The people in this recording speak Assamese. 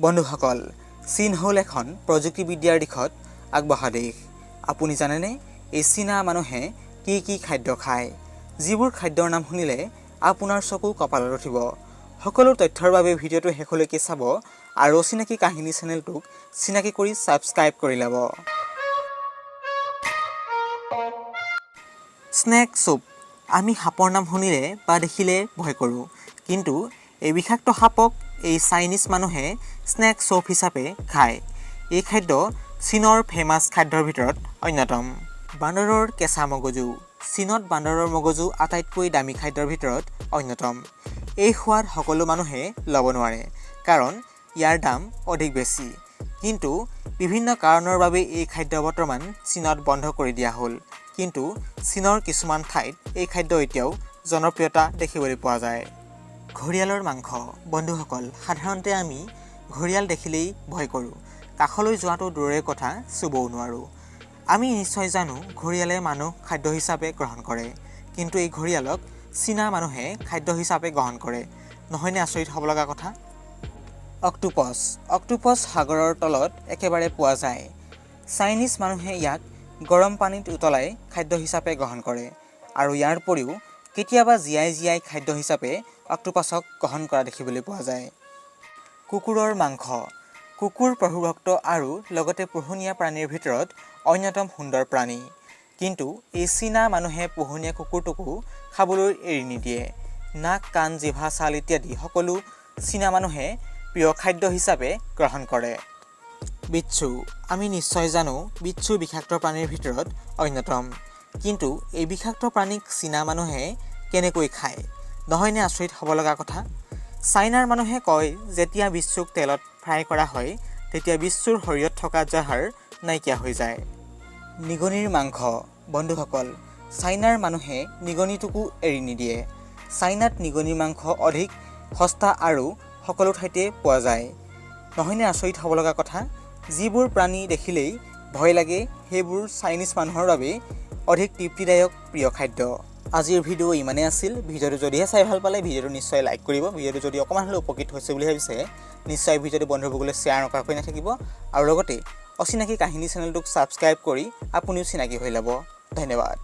বন্ধুসকল, চীন হ'ল এখন প্ৰযুক্তিবিদ্যাৰ দিশত আগবঢ়া দেশ। আপুনি জানেনে এই চীনা মানুহে কি কি খাদ্য খায়? যিবোৰ খাদ্যৰ নাম শুনিলে আপোনাৰ চকু কঁপালত উঠিব। সকলো তথ্যৰ বাবে ভিডিঅ'টো শেষলৈকে চাব আৰু অচিনাকি কাহিনী চেনেলটোক চিনাকি কৰি ছাবস্ক্ৰাইব কৰি ল'ব। স্নেক চুপ। আমি সাপৰ নাম শুনিলে বা দেখিলে ভয় কৰোঁ, কিন্তু এই বিষাক্ত সাপক এই চাইনিজ মানুহে স্নেক চুপ হিচাপে খায়। এই খাদ্য চীনৰ ফেমাছ খাদ্যৰ ভিতৰত অন্যতম। বান্দৰৰ কেঁচা মগজু। চীনত বান্দৰৰ মগজু আটাইতকৈ দামী খাদ্যৰ ভিতৰত অন্যতম। এই সোৱাদ সকলো মানুহে ল'ব নোৱাৰে, কাৰণ ইয়াৰ দাম অধিক বেছি। কিন্তু বিভিন্ন কাৰণৰ বাবে এই খাদ্য বৰ্তমান চীনত বন্ধ কৰি দিয়া হ'ল। কিন্তু চীনৰ কিছুমান ঠাইত এই খাদ্য এতিয়াও জনপ্ৰিয়তা দেখিবলৈ পোৱা যায়। ঘৰিয়ালৰ মাংস। বন্ধুসকল, সাধাৰণতে আমি ঘৰিয়াল দেখিলেই ভয় কৰোঁ। কাষলৈ যোৱাটো দূৰৰে কথা, চুবও নোৱাৰোঁ। আমি নিশ্চয় জানো ঘৰিয়ালে মানুহ খাদ্য হিচাপে গ্ৰহণ কৰে, কিন্তু এই ঘৰিয়ালক চীনা মানুহে খাদ্য হিচাপে গ্ৰহণ কৰে। নহয়নে আচৰিত হ'ব লগা কথা? অক্টোপছ। অক্টোপছ সাগৰৰ তলত একেবাৰে পোৱা যায়। চাইনিজ মানুহে ইয়াক গৰম পানীত উতলাই খাদ্য হিচাপে গ্ৰহণ কৰে, আৰু ইয়াৰ উপৰিও কেতিয়াবা জীয়াই খাদ্য হিচাপে অক্টোপাছক গ্ৰহণ কৰা দেখিবলৈ পোৱা যায়। কুকুৰৰ মাংস। কুকুৰ প্ৰভুভক্ত আৰু লগতে পোহনীয়া প্ৰাণীৰ ভিতৰত অন্যতম সুন্দৰ প্ৰাণী। কিন্তু এই চীনা মানুহে পোহনীয়া কুকুৰটোকো খাবলৈ এৰি নিদিয়ে। নাক, কাণ, জিভা, ছাল ইত্যাদি সকলো চীনা মানুহে প্ৰিয় খাদ্য হিচাপে গ্ৰহণ কৰে। বিচ্ছু। আমি নিশ্চয় জানো বিচ্ছু বিষাক্ত প্ৰাণীৰ ভিতৰত অন্যতম। কিন্তু এই বিষাক্ত প্ৰাণীক চীনা মানুহে কেনেকৈ খায়? নহয়নে আচৰিত হ'ব লগা কথা? চাইনাৰ মানুহে কয়, যেতিয়া বিচ্ছুক তেলত ফ্ৰাই কৰা হয়, তেতিয়া বিচ্ছুৰ শৰীৰত থকা জাহাৰ নাইকিয়া হৈ যায়। নিগনিৰ মাংস। বন্ধুসকল, চাইনাৰ মানুহে নিগনিটোকো এৰি নিদিয়ে। চাইনাত নিগনিৰ মাংস অধিক সস্তা আৰু সকলো ঠাইতে পোৱা যায়। নহয়নে আচৰিত হ'ব লগা কথা? যিবোৰ প্ৰাণী দেখিলেই ভয় লাগে, সেইবোৰ চাইনিজ মানুহৰ বাবে অধিক তৃপ্তিদায়ক প্ৰিয় খাদ্য। আজিৰ ভিডিঅ' ইমানেই আছিল। ভিডিঅ'টো যদিহে চাই ভাল পালে ভিডিঅ'টো নিশ্চয় লাইক কৰিব। ভিডিঅ'টো যদি অকণমান হ'লেও উপকৃত হৈছে বুলি ভাবিছে, নিশ্চয় ভিডিঅ'টো বন্ধুবৰ্গলৈ শ্বেয়াৰ নকৰাকৈ নাথাকিব, আৰু লগতে অচিনাকি কাহিনী চেনেলটোক ছাবস্ক্ৰাইব কৰি আপুনিও চিনাকি হৈ ল'ব। ধন্যবাদ।